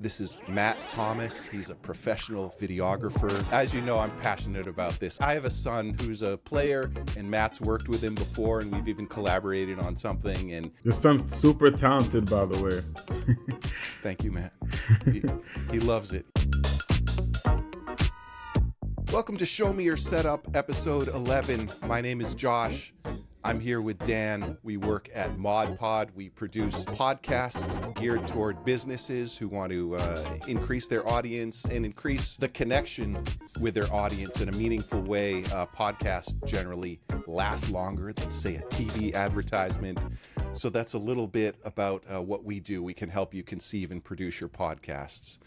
This is Matt Thomas. He's a professional videographer. As you know, I'm passionate about this. I have a son who's a player, and Matt's worked with him before, and we've even collaborated on something. And your son's super talented, by the way. Thank you, Matt. He loves it. Welcome to Show Me Your Setup, episode 11. My name is Josh. I'm here with Dan. We work at ModPod. We produce podcasts geared toward businesses who want to increase their audience and increase the connection with their audience in a meaningful way. Podcasts generally last longer than, say, a TV advertisement. So that's a little bit about what we do. We can help you conceive and produce your podcasts.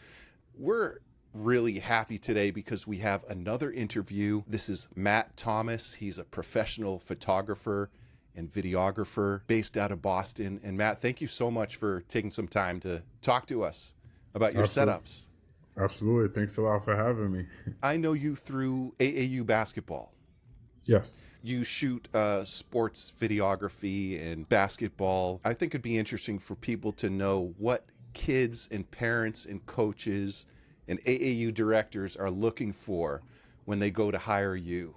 We're really happy today because we have another interview. This is Matt Thomas. He's a professional photographer and videographer based out of Boston. And Matt, thank you so much for taking some time to talk to us about your setups. Absolutely. Thanks a lot for having me. I know you through AAU basketball. Yes. You shoot sports videography and basketball. I think it'd be interesting for people to know what kids and parents and coaches and AAU directors are looking for when they go to hire you.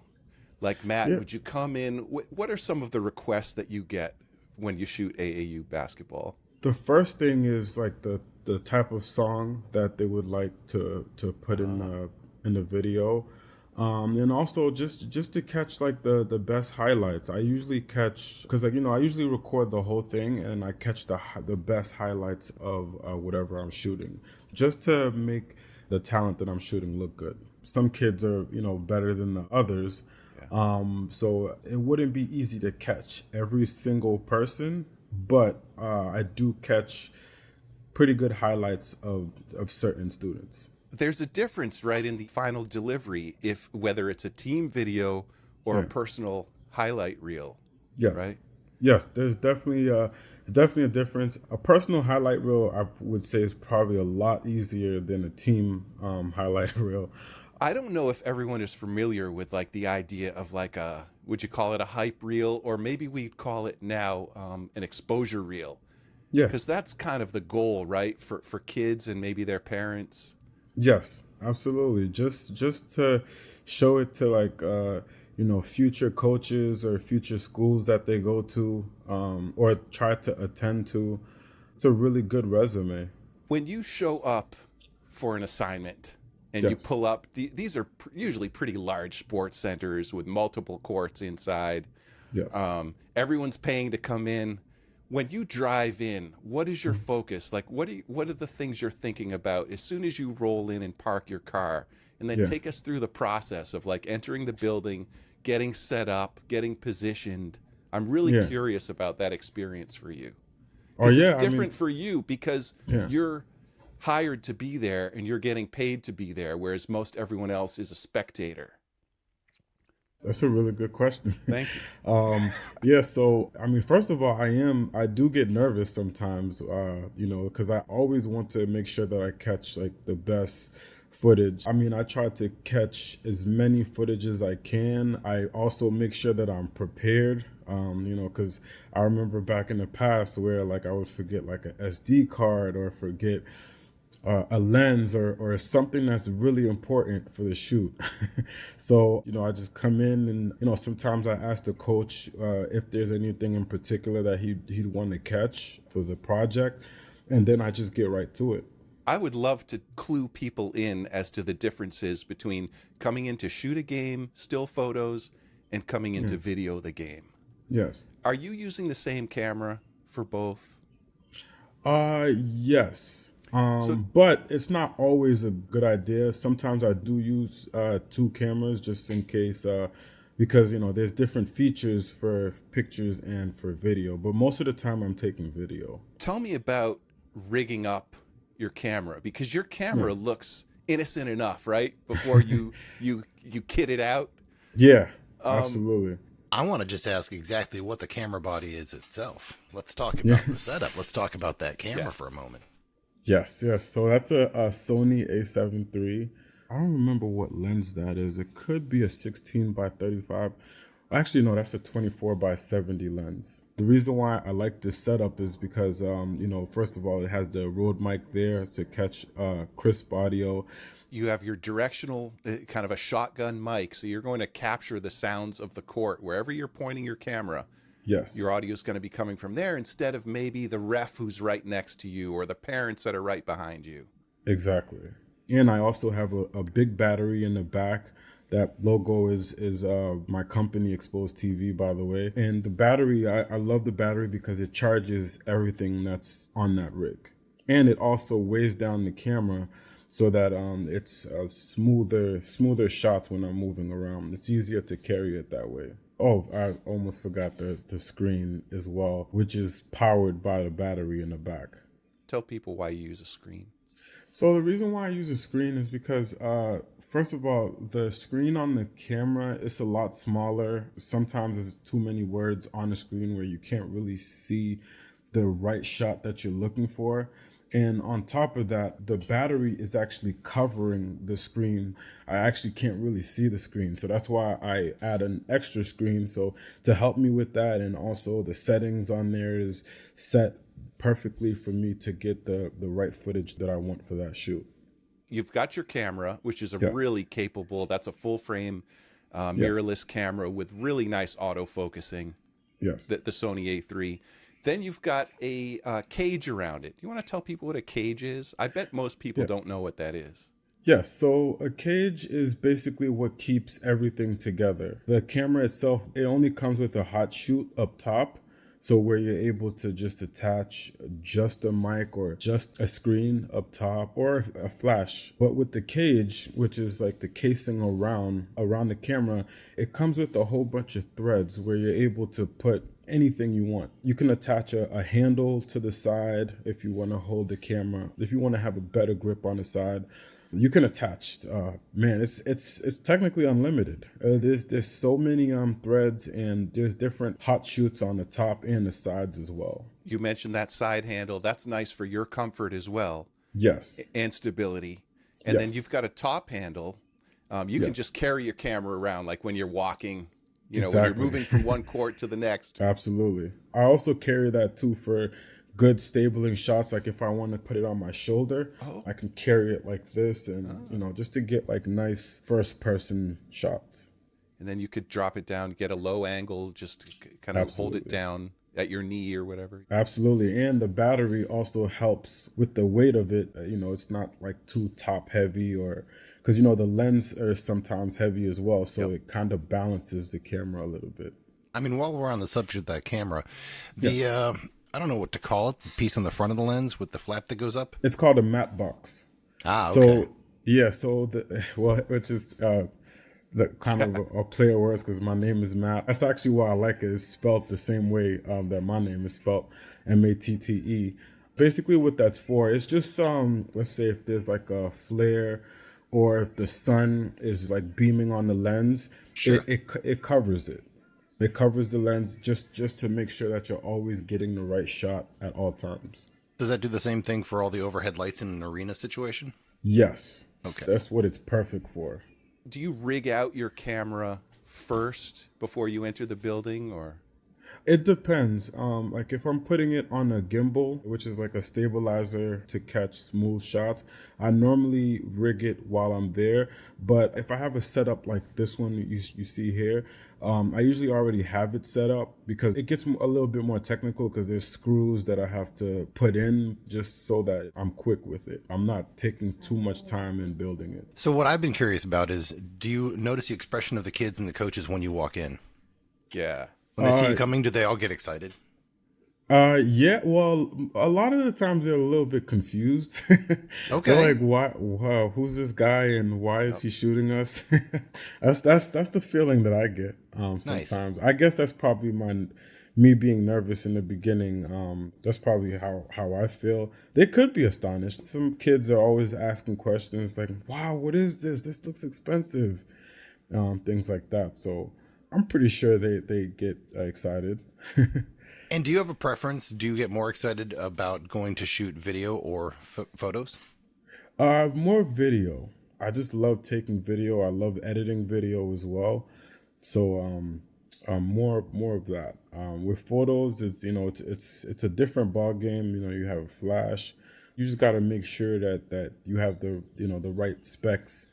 Like, Matt, would you come in? What are some of the requests that you get when you shoot AAU basketball? The first thing is like the type of song that they would like to put in the video. And also just to catch like the best highlights. I usually catch, because I usually record the whole thing and I catch the best highlights of whatever I'm shooting, just to make the talent that I'm shooting look good. Some kids are, better than the others. Yeah. So it wouldn't be easy to catch every single person, but I do catch pretty good highlights of certain students. There's a difference, right, in the final delivery, whether it's a team video or a personal highlight reel. Yes. Right? Yes, there's definitely a difference. A personal highlight reel, I would say, is probably a lot easier than a team highlight reel. I don't know if everyone is familiar with like the idea of like would you call it a hype reel, or maybe we'd call it now an exposure reel. Yeah. Because that's kind of the goal, right, for kids and maybe their parents. Yes, absolutely. Just to show it to like future coaches or future schools that they go to or try to attend to. It's a really good resume. When you show up for an assignment and you pull up, these are usually pretty large sports centers with multiple courts inside. Yes. Everyone's paying to come in. When you drive in, what is your focus? Like, what are the things you're thinking about as soon as you roll in and park your car? And then take us through the process of like entering the building, getting set up, getting positioned. I'm really curious about that experience for you. It's different for you because you're hired to be there and you're getting paid to be there, whereas most everyone else is a spectator. That's a really good question. Thank you. So, first of all, I do get nervous sometimes, because I always want to make sure that I catch like the best footage. I try to catch as many footage as I can. I also make sure that I'm prepared, because I remember back in the past where like I would forget like an SD card or forget a lens or something that's really important for the shoot. So, I just come in and, sometimes I ask the coach if there's anything in particular that he'd want to catch for the project. And then I just get right to it. I would love to clue people in as to the differences between coming in to shoot a game, still photos, and coming in to video the game. Yes. Are you using the same camera for both? Yes. But it's not always a good idea. Sometimes I do use two cameras just in case, because, there's different features for pictures and for video. But most of the time I'm taking video. Tell me about rigging up your camera, because your camera looks innocent enough, right? Before you kit it out. Yeah, absolutely. I want to just ask exactly what the camera body is itself. Let's talk about the setup. Let's talk about that camera for a moment. Yes. So that's a Sony A7 III. I don't remember what lens that is. It could be a 16 by 35. Actually, no, that's a 24 by 70 lens. The reason why I like this setup is because, first of all, it has the Rode mic there to catch crisp audio. You have your directional kind of a shotgun mic, so you're going to capture the sounds of the court wherever you're pointing your camera. Yes. Your audio is going to be coming from there instead of maybe the ref who's right next to you or the parents that are right behind you. Exactly. And I also have a big battery in the back. That logo is my company, Expozed TV, by the way. And the battery, I love the battery because it charges everything that's on that rig. And it also weighs down the camera so that it's a smoother shots when I'm moving around. It's easier to carry it that way. Oh, I almost forgot the screen as well, which is powered by the battery in the back. Tell people why you use a screen. So the reason why I use a screen is because, first of all, the screen on the camera is a lot smaller. Sometimes there's too many words on the screen where you can't really see the right shot that you're looking for. And on top of that, the battery is actually covering the screen. I actually can't really see the screen. So that's why I add an extra screen. So to help me with that, and also the settings on there is set perfectly for me to get the right footage that I want for that shoot. You've got your camera, which is really capable. That's a full frame mirrorless camera with really nice autofocusing. Yes. The Sony A3. Then you've got a cage around it. You want to tell people what a cage is? I bet most people don't know what that is. Yes, so a cage is basically what keeps everything together. The camera itself, it only comes with a hot shoot up top. So where you're able to just attach just a mic or just a screen up top or a flash. But with the cage, which is like the casing around the camera, it comes with a whole bunch of threads where you're able to put anything you want. You can attach a handle to the side if you want to hold the camera, if you want to have a better grip on the side. You can attach, it's technically unlimited. There's so many threads, and there's different hot shoots on the top and the sides as well. You mentioned that side handle. That's nice for your comfort as well. Yes. And stability. And then you've got a top handle. You can just carry your camera around like when you're walking, when you're moving from one court to the next. Absolutely. I also carry that too for good stabling shots. Like if I want to put it on my shoulder, I can carry it like this and, just to get like nice first person shots. And then you could drop it down, get a low angle, just kind of hold it down at your knee or whatever. Absolutely. And the battery also helps with the weight of it. It's not like too top heavy because, the lens are sometimes heavy as well. So it kind of balances the camera a little bit. I mean, while we're on the subject of that camera, I don't know what to call it, the piece on the front of the lens with the flap that goes up. It's called a matte box. Ah, okay. Which is the kind of a play of words because my name is Matt. That's actually why I like it. It's spelled the same way that my name is spelled, Matte. Basically what that's for, it's just, let's say if there's like a flare or if the sun is like beaming on the lens, it covers it. It covers the lens just to make sure that you're always getting the right shot at all times. Does that do the same thing for all the overhead lights in an arena situation? Yes. Okay. That's what it's perfect for. Do you rig out your camera first before you enter the building, or? It depends. Like if I'm putting it on a gimbal, which is like a stabilizer to catch smooth shots, I normally rig it while I'm there. But if I have a setup like this one you see here, I usually already have it set up because it gets a little bit more technical because there's screws that I have to put in just so that I'm quick with it. I'm not taking too much time in building it. So what I've been curious about is, do you notice the expression of the kids and the coaches when you walk in? Yeah. When they see you coming, do they all get excited? Yeah, well, a lot of the times they're a little bit confused. Okay. They're like, wow, who's this guy and why is he shooting us? That's the feeling that I get sometimes. Nice. I guess that's probably me being nervous in the beginning. That's probably how I feel. They could be astonished. Some kids are always asking questions like, wow, what is this? This looks expensive. Things like that. So I'm pretty sure they get excited. And do you have a preference? Do you get more excited about going to shoot video or photos? More video. I just love taking video. I love editing video as well. So More of that. With photos, it's a different ball game. You have a flash. You just got to make sure that you have the right specs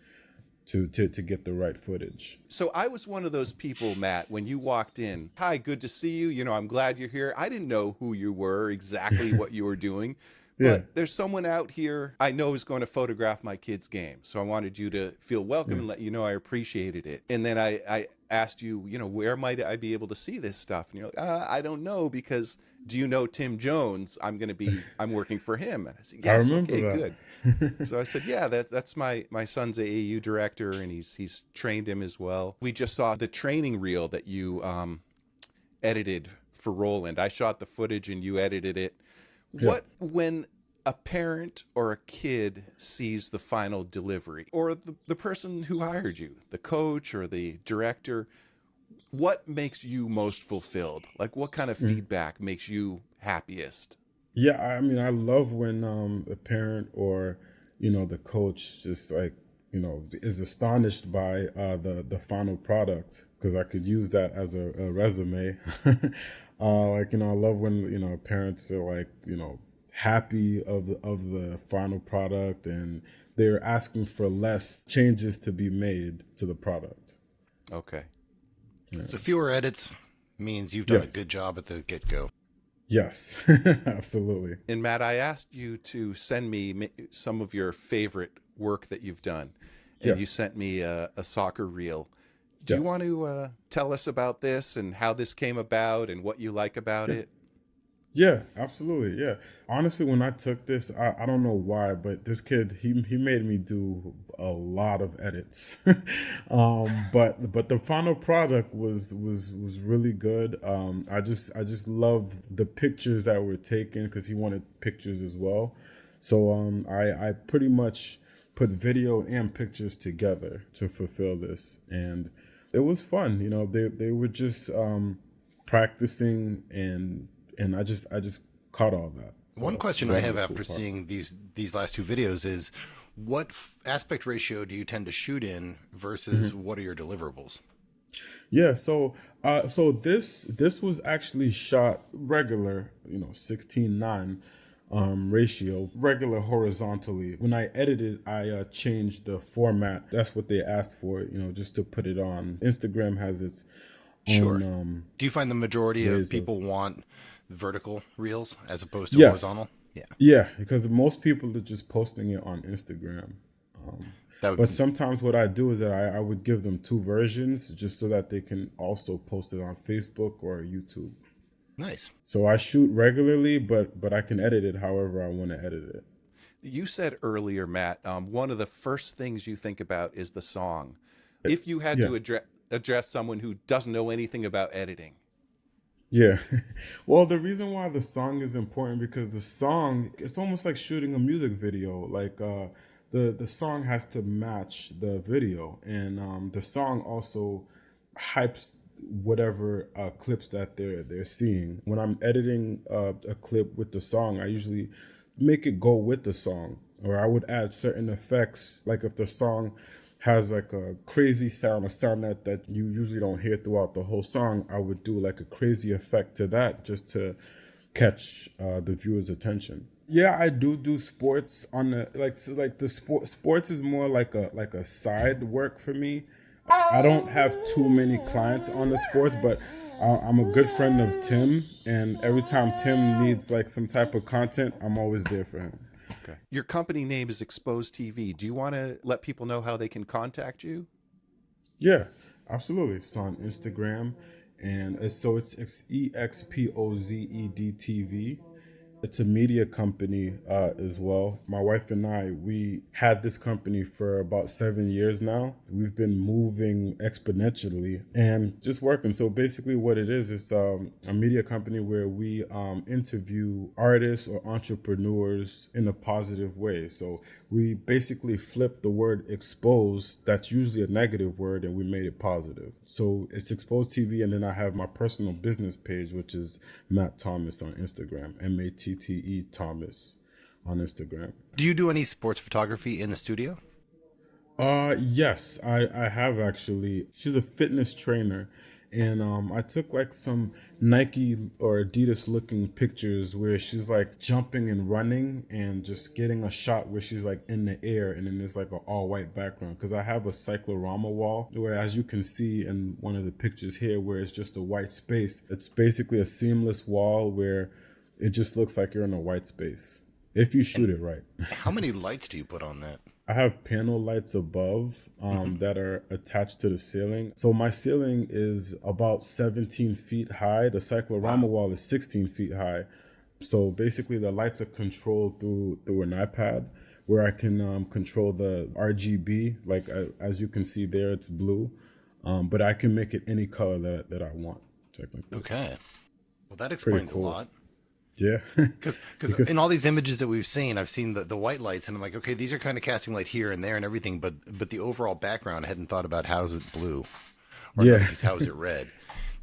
to get the right footage. So I was one of those people, Matt, when you walked in, hi, good to see you. I'm glad you're here. I didn't know who you were, exactly what you were doing. Yeah. But there's someone out here I know is going to photograph my kid's game. So I wanted you to feel welcome and let you know I appreciated it. And then I asked you, where might I be able to see this stuff? And you're like, I don't know, because do you know Tim Jones? I'm working for him. And I said, yes, I remember okay, that. good. So I said, yeah, that's my son's AAU director, and he's trained him as well. We just saw the training reel that you edited for Roland. I shot the footage and you edited it. Yes. When a parent or a kid sees the final delivery, or the person who hired you, the coach or the director, what makes you most fulfilled? Like, what kind of feedback makes you happiest? Yeah, I mean, I love when a parent or the coach just is astonished by the final product, because I could use that as a resume. I love when parents are happy of the final product, and they're asking for less changes to be made to the product. Okay. Yeah. So fewer edits means you've done Yes. a good job at the get-go. Yes, absolutely. And Matt, I asked you to send me some of your favorite work that you've done, and Yes. you sent me a soccer reel. Do you Yes. want to tell us about this and how this came about and what you like about it? Yeah, absolutely. Yeah. Honestly, when I took this, I don't know why, but this kid, he made me do a lot of edits. But the final product was really good. I just love the pictures that were taken, because he wanted pictures as well. So I pretty much put video and pictures together to fulfill this, and it was fun. They were just practicing, and I just caught all that. So One question that I was have the cool after part. seeing these last two videos is, what aspect ratio do you tend to shoot in versus what are your deliverables? Yeah, so this was actually shot regular, 16:9 ratio, regular horizontally. When I edited, I changed the format. That's what they asked for, just to put it on. Instagram has its Sure. own Do you find the majority of ways of. people want vertical reels as opposed to Yes. horizontal? Yeah. Yeah, because most people are just posting it on Instagram. That But would, sometimes what I do is that I would give them two versions, just so that they can also post it on Facebook or YouTube. nice. So I shoot regularly, but I can edit it however I want to edit it. You said earlier, Matt, one of the first things you think about is the song. If you had Yeah. to address someone who doesn't know anything about editing. Yeah. Well, the reason why the song is important, because the song, it's almost like shooting a music video. The song has to match the video, and the song also hypes whatever clips that they're seeing. When I'm editing a clip with the song, I usually make it go with the song, or I would add certain effects. Like if the song has like a crazy sound, a sound that you usually don't hear throughout the whole song, I would do like a crazy effect to that, just to catch the viewer's attention. Yeah, I do sports on the sports is more like a side work for me. I don't have too many clients on the sports, but I'm a good friend of Tim, and every time Tim needs like some type of content, I'm always there for him. Okay. Your company name is Expozed TV. Do you want to let people know how they can contact you? Yeah, absolutely. It's on Instagram, and it's Expozed TV. It's a media company as well. My wife and I, we had this company for about 7 years now. We've been moving exponentially and just working. So basically what it is a media company where we interview artists or entrepreneurs in a positive way. So we basically flipped the word expose, that's usually a negative word, and we made it positive. So it's Expozed TV, and then I have my personal business page, which is Matt Thomas on Instagram, MATTE Thomas on Instagram. Do you do any sports photography in the studio? Yes, I have actually. She's a fitness trainer, And I took like some Nike or Adidas looking pictures where she's like jumping and running and just getting a shot where she's like in the air, and then there's like an all white background. Because I have a cyclorama wall where, as you can see in one of the pictures here, where it's just a white space. It's basically a seamless wall where it just looks like you're in a white space if you shoot it right. How many lights do you put on that? I have panel lights above that are attached to the ceiling. So my ceiling is about 17 feet high. The cyclorama wall is 16 feet high. So basically the lights are controlled through an iPad, where I can control the RGB. Like as you can see there, it's blue. But I can make it any color that I want, technically. Okay. Well, that explains cool. a lot. Yeah. Because in all these images that we've seen, I've seen the white lights, and I'm like, okay, these are kind of casting light here and there and everything, but the overall background, I hadn't thought about how is it blue, or how is it red.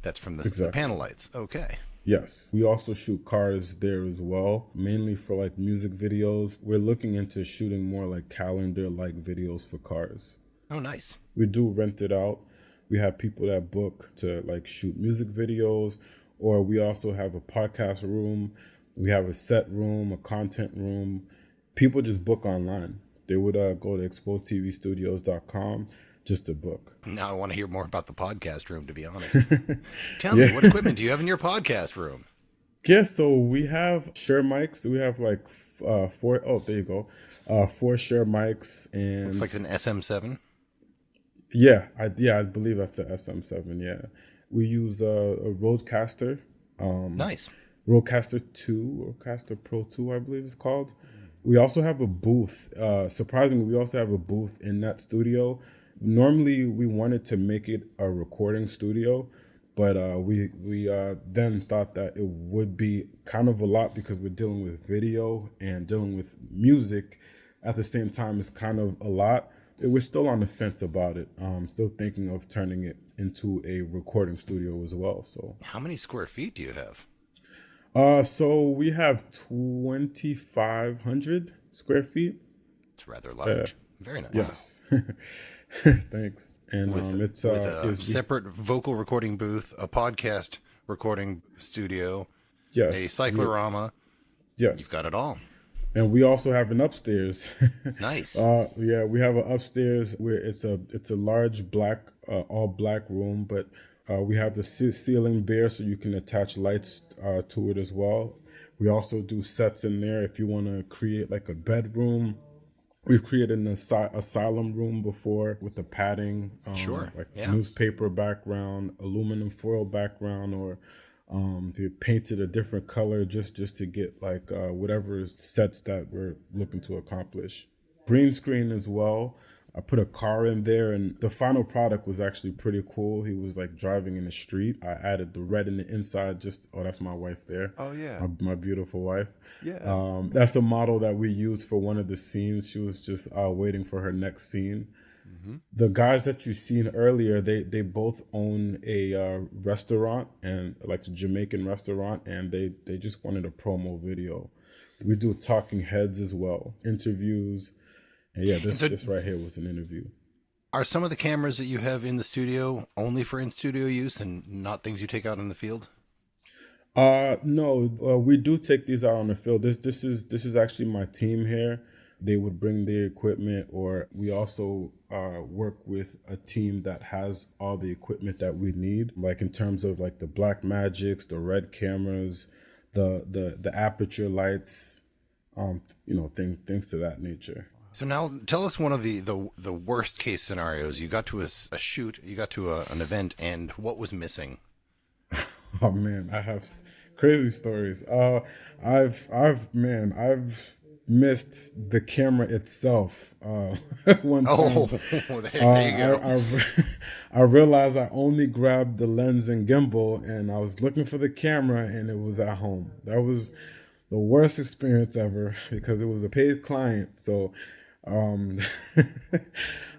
That's from the panel lights. Okay. Yes. We also shoot cars there as well, mainly for like music videos. We're looking into shooting more like calendar-like videos for cars. Oh, nice. We do rent it out. We have people that book to like shoot music videos, or we also have a podcast room. We have a set room, a content room. People just book online. They would go to exposedtvstudios.com just to book. Now I want to hear more about the podcast room, to be honest. Tell me, what equipment do you have in your podcast room? Yeah, so we have Shure mics. We have like 4. Oh, there you go. 4 Shure mics, and Looks like an SM7. Yeah, I believe that's the SM7. Yeah, we use a Rodecaster. Nice. Rodecaster 2, Rodecaster Pro 2, I believe it's called. We also have a booth. Surprisingly, we also have a booth in that studio. Normally, we wanted to make it a recording studio, but we then thought that it would be kind of a lot because we're dealing with video and dealing with music at the same time. It's kind of a lot. We're still on the fence about it. Still thinking of turning it into a recording studio as well. So, how many square feet do you have? So we have 2,500 square feet. It's rather large. Very nice. Yes. Thanks. And it's a separate vocal recording booth, a podcast recording studio, yes, a cyclorama. Yes. You've got it all. And we also have an upstairs. Nice. Yeah, we have an upstairs where it's a large black, all black room, but we have the ceiling bare so you can attach lights to it as well. We also do sets in there if you want to create like a bedroom. We've created an asylum room before with the padding, newspaper background, aluminum foil background, or they painted a different color just to get like whatever sets that we're looking to accomplish. Green screen as well. I put a car in there, and the final product was actually pretty cool. He was like driving in the street. I added the red in the inside. That's my wife there. Oh yeah, my beautiful wife. Yeah. That's a model that we used for one of the scenes. She was just waiting for her next scene. Mm-hmm. The guys that you seen earlier, they both own a restaurant, and like a Jamaican restaurant, and they just wanted a promo video. We do talking heads as well, interviews. And yeah, this right here was an interview. Are some of the cameras that you have in the studio only for in-studio use and not things you take out in the field? No, we do take these out on the field. This is actually my team here. They would bring their equipment, or we also work with a team that has all the equipment that we need, like in terms of like the Black Magics, the red cameras, the aperture lights, things to that nature. So now tell us one of the worst case scenarios. You got to a shoot, you got to an event, and what was missing? Oh man, I have crazy stories. I've missed the camera itself. One time, there you go. I realized I only grabbed the lens and gimbal, and I was looking for the camera, and it was at home. That was the worst experience ever because it was a paid client. So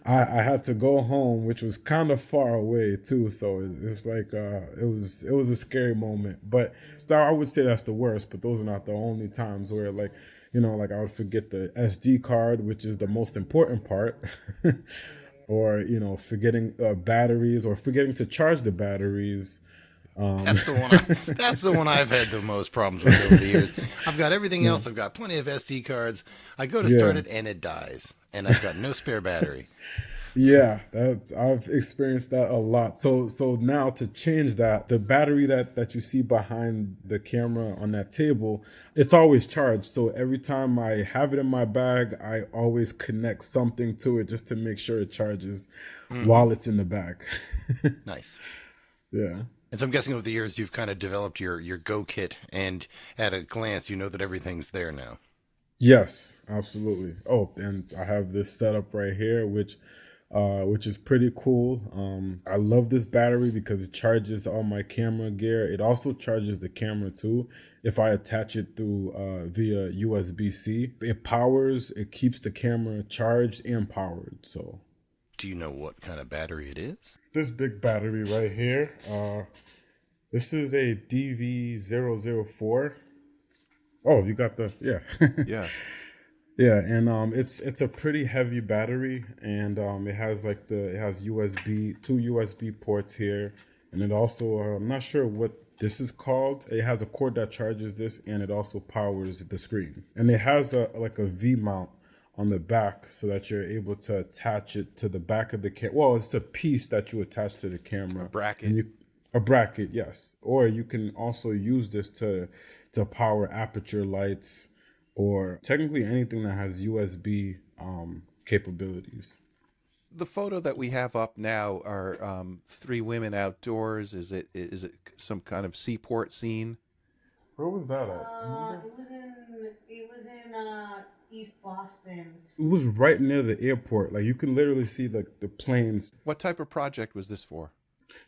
I had to go home, which was kind of far away too. So it's like it was a scary moment. But I would say that's the worst. But those are not the only times where like I would forget the SD card, which is the most important part. or forgetting batteries or forgetting to charge the batteries. That's the one. That's the one I've had the most problems with over the years. I've got everything else. I've got plenty of SD cards. I go to start it and it dies, and I've got no spare battery. Yeah, I've experienced that a lot. So now to change that, the battery that you see behind the camera on that table, it's always charged. So every time I have it in my bag, I always connect something to it just to make sure it charges while it's in the bag. Nice. Yeah. And so I'm guessing over the years you've kind of developed your Go kit, and at a glance you know that everything's there now. Yes, absolutely. Oh, and I have this setup right here, which is pretty cool. I love this battery because it charges all my camera gear. It also charges the camera too. If I attach it through via USB-C, it keeps the camera charged and powered. So, do you know what kind of battery it is? This big battery right here, this is a DV004. Oh, you got the, yeah. Yeah. Yeah, and it's a pretty heavy battery, and it has two USB ports here, and it also I'm not sure what this is called. It has a cord that charges this, and it also powers the screen, and it has a V mount on the back so that you're able to attach it to the back of the camera. Well, it's a piece that you attach to the camera. A bracket. A bracket, yes. Or you can also use this to power aperture lights, or technically anything that has USB capabilities. The photo that we have up now are three women outdoors. Is it some kind of seaport scene? Where was that at? It was in East Boston. It was right near the airport. Like you can literally see the planes. What type of project was this for?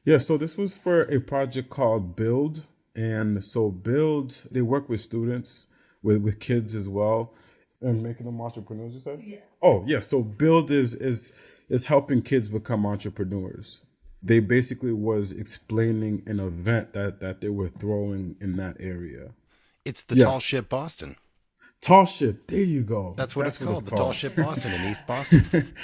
Yeah, so this was for a project called Build. And so Build, they work with students, with kids as well, and making them entrepreneurs, you said? Yeah. Oh, yeah. So Build is helping kids become entrepreneurs. They basically was explaining an event that they were throwing in that area. It's the Tall Ship Boston. Tall Ship, there you go. That's what it's called. The Tall Ship Boston in East Boston.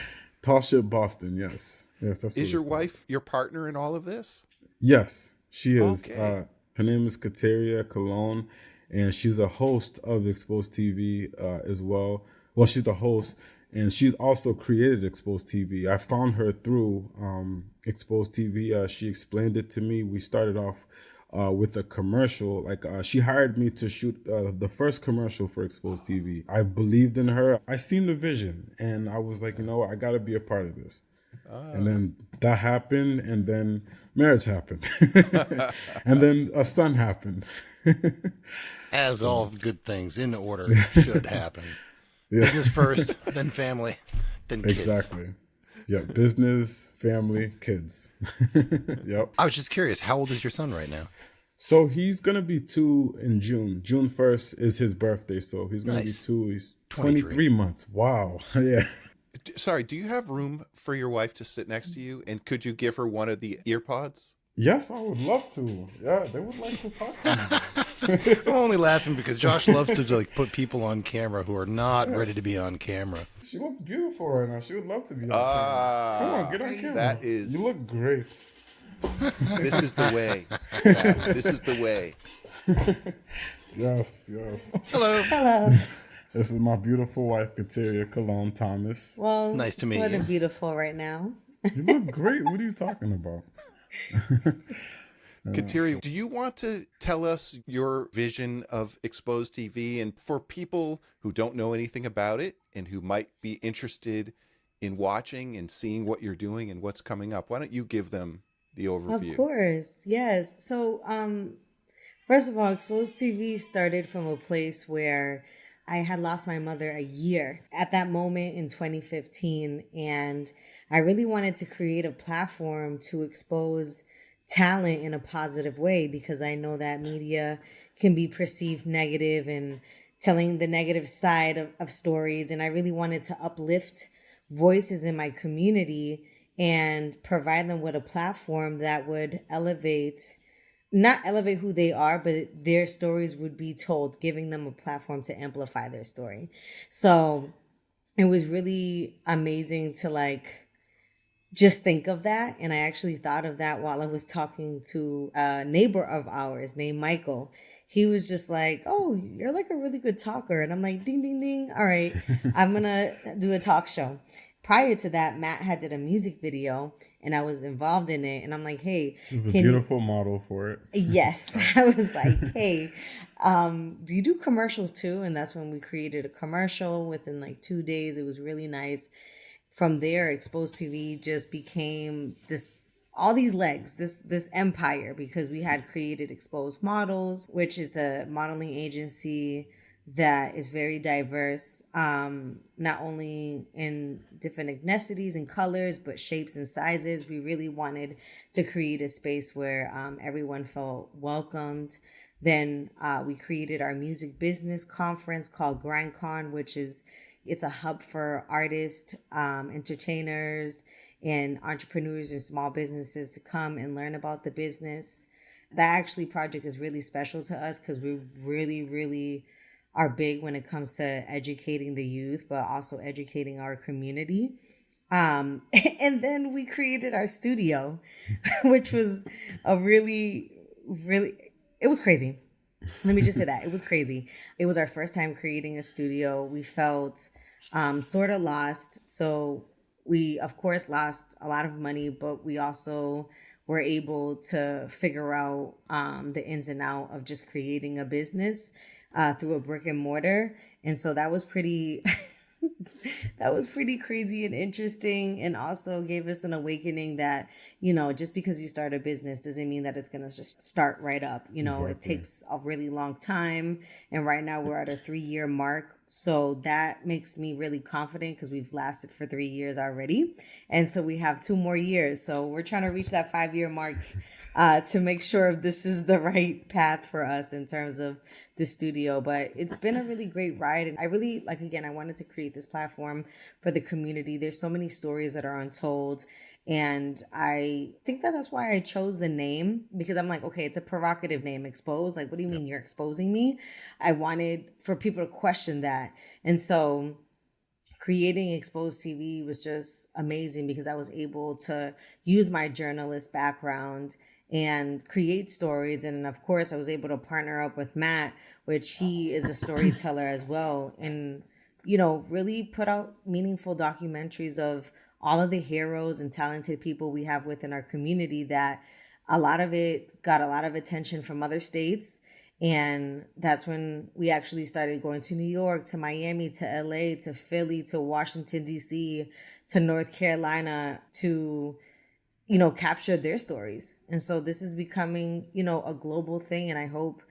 Tall Ship Boston, yes. Yes, that's Is your wife your partner in all of this? Yes, she is. Okay. Her name is Katiria Colón, and she's a host of Expozed TV as well. Well, she's the host, and she's also created Expozed TV. I found her through Expozed TV. She explained it to me. We started off with a commercial. She hired me to shoot the first commercial for Expozed TV. I believed in her. I seen the vision, and I was like, I got to be a part of this. And then that happened, and then marriage happened, and then a son happened. As all good things in order should happen. Yeah. Business first, then family, then kids. Exactly. Yeah, business, family, kids. Yep. I was just curious, how old is your son right now? So he's going to be 2 in June. June 1st is his birthday, so he's going to be 2. He's 23 months. Wow. Yeah. Sorry, do you have room for your wife to sit next to you? And could you give her one of the ear pods? Yes, I would love to. Yeah, they would like to talk to me. I'm only laughing because Josh loves to put people on camera who are not ready to be on camera. She looks beautiful right now. She would love to be on camera. Come on, get on camera. You look great. This is the way. Yeah, this is the way. Yes. Hello. This is my beautiful wife, Katiria Colón Thomas. Well, nice to meet you. Sort of beautiful right now. You look great. What are you talking about? Katiria, do you want to tell us your vision of Expozed TV? And for people who don't know anything about it and who might be interested in watching and seeing what you're doing and what's coming up, why don't you give them the overview? Of course, yes. So, first of all, Expozed TV started from a place where I had lost my mother a year at that moment in 2015. And I really wanted to create a platform to expose talent in a positive way, because I know that media can be perceived negative and telling the negative side of stories. And I really wanted to uplift voices in my community and provide them with a platform that would not elevate who they are, but their stories would be told, giving them a platform to amplify their story. So it was really amazing to just think of that. And I actually thought of that while I was talking to a neighbor of ours named Michael. He was just like, "Oh, you're like a really good talker." And I'm like, "Ding, ding, ding. All right, I'm going to do a talk show." Prior to that, Matt had did a music video and I was involved in it. And I'm like, "Hey, She was a can beautiful model for it. Yes, I was like, "Hey, do you do commercials too?" And that's when we created a commercial within like 2 days. It was really nice. From there, Expozed TV just became all these legs, this empire, because we had created Exposed Models, which is a modeling agency that is very diverse, not only in different ethnicities and colors, but shapes and sizes. We really wanted to create a space where everyone felt welcomed. Then we created our music business conference called GrindCon, it's a hub for artists, entertainers, and entrepreneurs and small businesses to come and learn about the business. That actually project is really special to us because we really, really are big when it comes to educating the youth, but also educating our community. And then we created our studio, which was a really, really, it was crazy. Let me just say that. It was crazy. It was our first time creating a studio. We felt sort of lost. So we, of course, lost a lot of money, but we also were able to figure out the ins and out of just creating a business through a brick and mortar. And so that was pretty that was pretty crazy and interesting, and also gave us an awakening that, just because you start a business doesn't mean that it's going to just start right up. Exactly. It takes a really long time. And right now we're at a 3-year mark. So that makes me really confident because we've lasted for 3 years already. And so we have 2 more years. So we're trying to reach that 5-year mark to make sure this is the right path for us in terms of the studio. But it's been a really great ride. And I really, again, I wanted to create this platform for the community. There's so many stories that are untold. And I think that's why I chose the name, because I'm like, okay, it's a provocative name, Exposed. Like, what do you mean you're exposing me? I wanted for people to question that. And so creating Expozed TV was just amazing because I was able to use my journalist background and create stories. And of course, I was able to partner up with Matt, which he is a storyteller as well. And, really put out meaningful documentaries of all of the heroes and talented people we have within our community, that a lot of it got a lot of attention from other states. And that's when we actually started going to New York, to Miami, to LA, to Philly, to Washington, D.C., to North Carolina to, capture their stories. And so this is becoming, a global thing. And I hope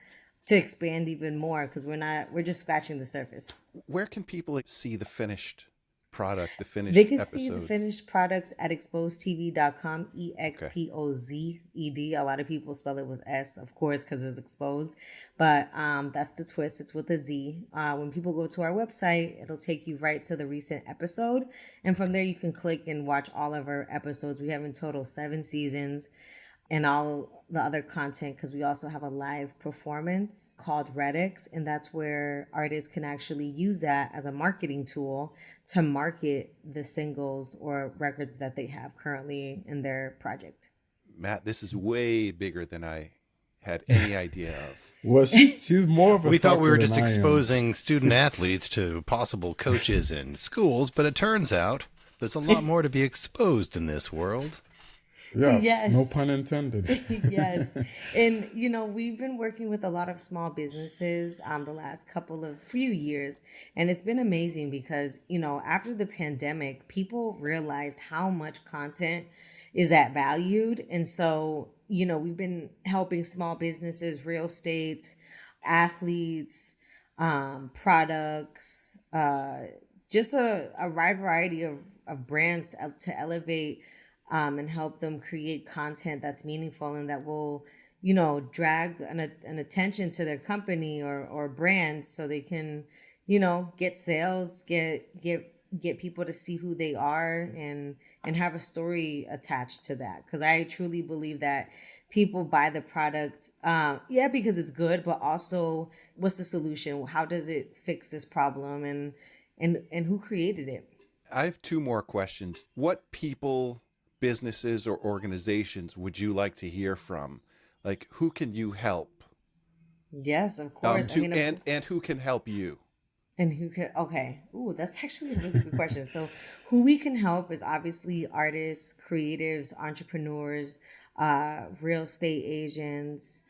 to expand even more because we're just scratching the surface. Where can people see the finished product, the finished They can episodes? see the finished product at expozedtv.com, EXPOZED. A lot of people spell it with S, of course, because it's exposed. But that's the twist. It's with a Z. When people go to our website, it'll take you right to the recent episode. And from there, you can click and watch all of our episodes. We have in total 7 seasons. And all the other content, because we also have a live performance called Redix, and that's where artists can actually use that as a marketing tool to market the singles or records that they have currently in their project. Matt, this is way bigger than I had any idea of. Well, she's more of a We thought we were talker just than I am. exposing student athletes to possible coaches in schools, but it turns out there's a lot more to be exposed in this world. Yes, no pun intended. Yes. And, we've been working with a lot of small businesses the last few years. And it's been amazing because, after the pandemic, people realized how much content is at valued. And so, we've been helping small businesses, real estate, athletes, products, just a wide variety of brands to elevate and help them create content that's meaningful and that will, drag an attention to their company or brand so they can, get sales, get people to see who they are and have a story attached to that. Because I truly believe that people buy the product, because it's good, but also what's the solution? How does it fix this problem? And who created it? I have 2 more questions. What people businesses or organizations would you like to hear from? Like, who can you help? Yes, of course. And who can help you? And who could, okay. Ooh, that's actually a really good question. So who we can help is obviously artists, creatives, entrepreneurs, real estate agents,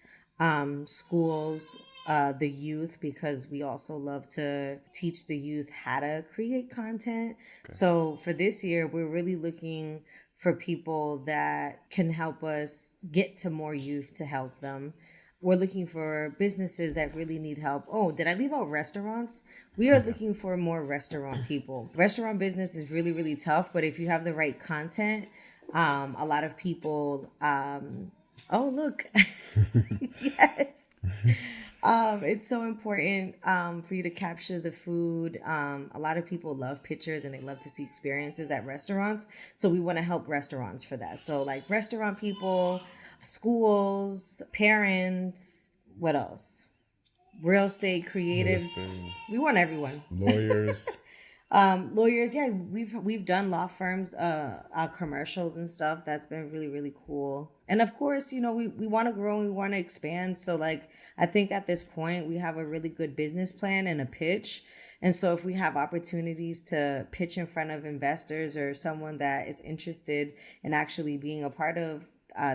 schools, the youth, because we also love to teach the youth how to create content. Okay. So for this year, we're really looking for people that can help us get to more youth to help them. We're looking for businesses that really need help. Oh, did I leave out restaurants? We are looking for more restaurant people. Restaurant business is really, really tough, but if you have the right content, a lot of people, oh, look. Yes. It's so important for you to capture the food. A lot of people love pictures and they love to see experiences at restaurants. So we want to help restaurants for that. So like restaurant people, schools, parents, what else? Real estate creatives. We want everyone. Lawyers. Lawyers, yeah, we've done law firms, commercials and stuff. That's been really, really cool. And of course, you know, we want to grow and we want to expand. So like, I think at this point we have a really good business plan and a pitch. And so if we have opportunities to pitch in front of investors or someone that is interested in actually being a part of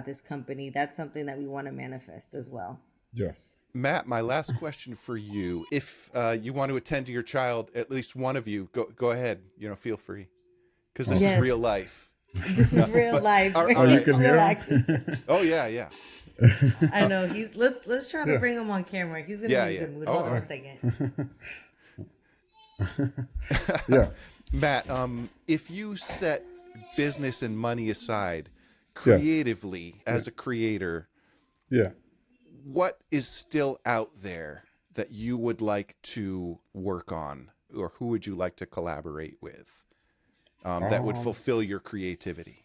this company, that's something that we want to manifest as well. Yes. Matt, my last question for you. If you want to attend to your child, at least one of you, go ahead. You know, feel free. Because this is real life. This is real life. You can hear him? Oh, yeah. I know. Let's try to bring him on camera. He's going to be in a good mood. Hold on 1 second. Yeah. Matt, if you set business and money aside, creatively, as a creator, what is still out there that you would like to work on, or who would you like to collaborate with that would fulfill your creativity?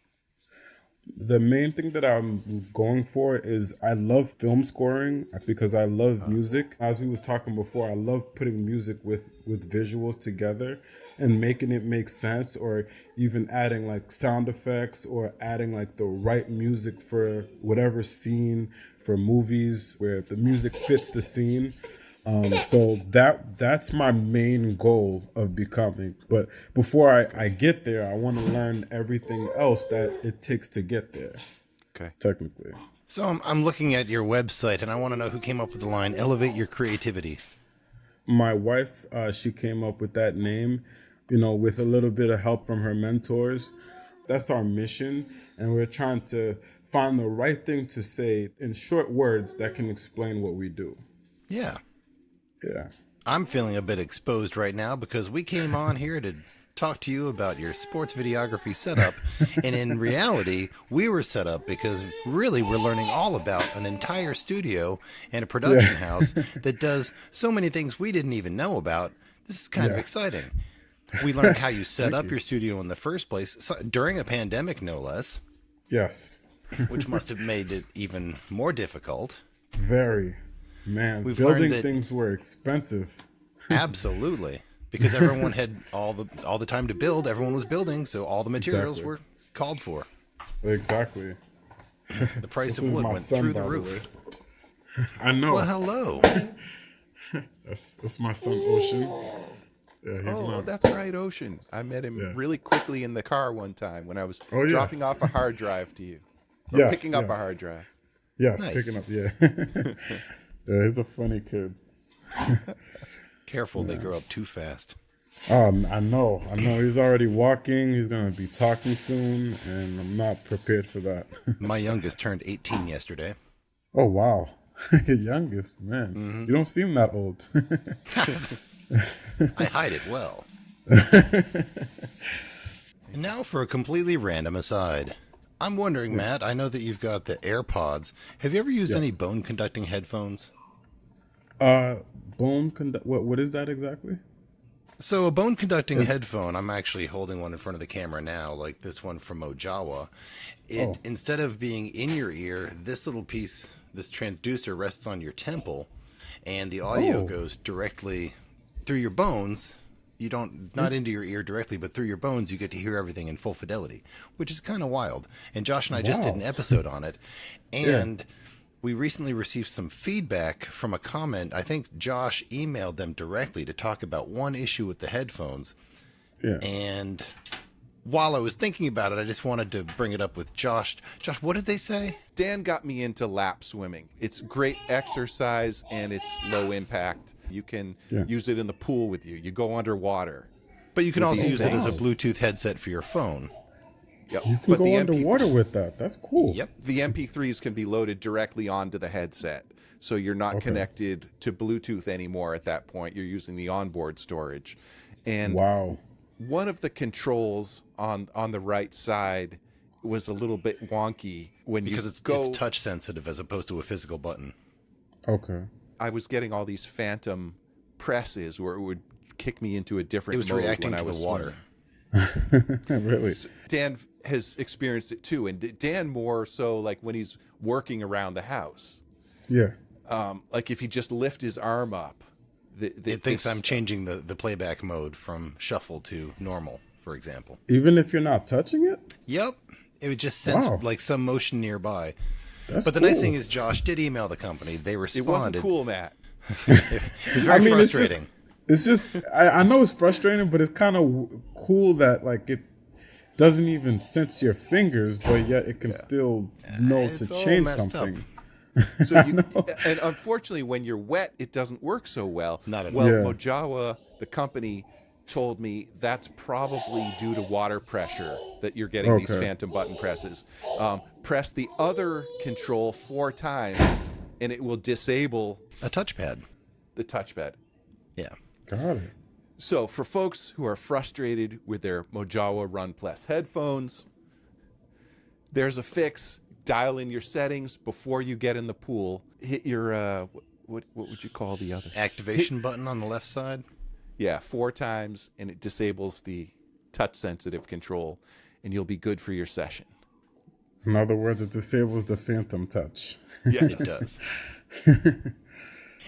The main thing that I'm going for is I love film scoring because I love music. As we was talking before, I love putting music with visuals together and making it make sense, or even adding like sound effects or adding like the right music for whatever scene, for movies where the music fits the scene. So that's my main goal of becoming. But before I get there, I want to learn everything else that it takes to get there. Okay. Technically. So I'm looking at your website, and I want to know who came up with the line, elevate your creativity. My wife, she came up with that name, you know, with a little bit of help from her mentors. That's our mission. And we're trying to find the right thing to say in short words that can explain what we do. Yeah. Yeah. I'm feeling a bit exposed right now because we came on here to talk to you about your sports videography setup. And in reality, we were set up because really we're learning all about an entire studio and a production house that does so many things we didn't even know about. This is kind of exciting. We learned how you set up your studio in the first place during a pandemic, no less. Yes. Which must have made it even more difficult. Very. Man, building things were expensive. Absolutely. Because everyone had all the time to build, everyone was building, so all the materials were called for. Exactly. The price of wood went through the roof. I know. Well, hello. That's my son, Ocean. Yeah, he's that's right, Ocean. I met him really quickly in the car one time when I was dropping off a hard drive to you. Or picking up a hard drive. Yes, nice. Picking up, Yeah, he's a funny kid. Careful, they grow up too fast. I know. He's already walking. He's going to be talking soon, and I'm not prepared for that. My youngest turned 18 yesterday. Oh, wow. Your youngest, man. Mm-hmm. You don't seem that old. I hide it well. And now for a completely random aside. I'm wondering, Matt, I know that you've got the AirPods. Have you ever used any bone conducting headphones? What is that exactly? So a bone conducting headphone, I'm actually holding one in front of the camera now, like this one from Mojawa. Instead of being in your ear, this little piece, this transducer rests on your temple, and the audio goes directly through your bones You not into your ear directly, but through your bones, you get to hear everything in full fidelity, which is kind of wild. And Josh and I just did an episode on it. And we recently received some feedback from a comment. I think Josh emailed them directly to talk about one issue with the headphones. Yeah. And while I was thinking about it, I just wanted to bring it up with Josh. Josh, what did they say? Dan got me into lap swimming. It's great exercise and it's low impact. You can use it in the pool with you. You go underwater. But you can also use it as a Bluetooth headset for your phone. Yep. You can go underwater with that. That's cool. Yep. The MP3s can be loaded directly onto the headset. So you're not connected to Bluetooth anymore at that point. You're using the onboard storage. And one of the controls on the right side was a little bit wonky because it's touch sensitive as opposed to a physical button. Okay. I was getting all these phantom presses where it would kick me into a different mode. It was reacting to the water. Really? So Dan has experienced it too, and Dan more so like when he's working around the house. Yeah. Like if he just lift his arm up, it thinks I'm changing the playback mode from shuffle to normal, for example. Even if you're not touching it? Yep. It would just sense like some motion nearby. But the nice thing is Josh did email the company. They responded. It wasn't cool, Matt. It was very frustrating. It's just I know it's frustrating, but it's kind of cool that like it doesn't even sense your fingers, but yet it can still know to change something. So and unfortunately, when you're wet, it doesn't work so well. Not at all. Mojawa, the company, told me that's probably due to water pressure that you're getting these phantom button presses. Press the other control 4 times, and it will disable a touchpad. The touchpad. Yeah. Got it. So for folks who are frustrated with their Mojawa Run Plus headphones, there's a fix. Dial in your settings before you get in the pool. Hit your what would you call the other activation button on the left side? Yeah, 4 times, and it disables the touch-sensitive control, and you'll be good for your session. In other words, it disables the phantom touch. Yeah, it does.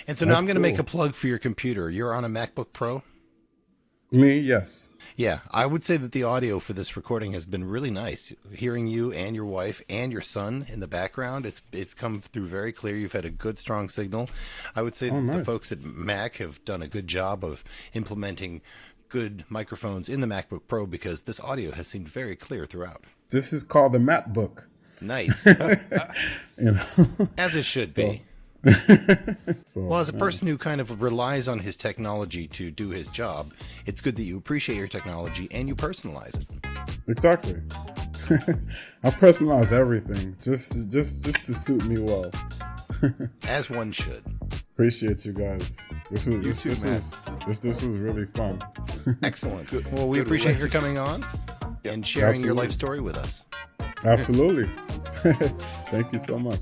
And so now I'm going to make a plug for your computer. You're on a MacBook Pro? Me, yes. Yeah, I would say that the audio for this recording has been really nice. Hearing you and your wife and your son in the background, it's come through very clear. You've had a good, strong signal. I would say that the folks at Mac have done a good job of implementing good microphones in the MacBook Pro because this audio has seemed very clear throughout. This is called the MacBook. Nice. You know? As it should be. Well, as a person who kind of relies on his technology to do his job, it's good that you appreciate your technology and you personalize it. Exactly. I personalize everything just to suit me well. As one should. Appreciate you guys. This was really fun. Excellent. Well, we appreciate your coming on and sharing your life story with us. Absolutely. Thank you so much.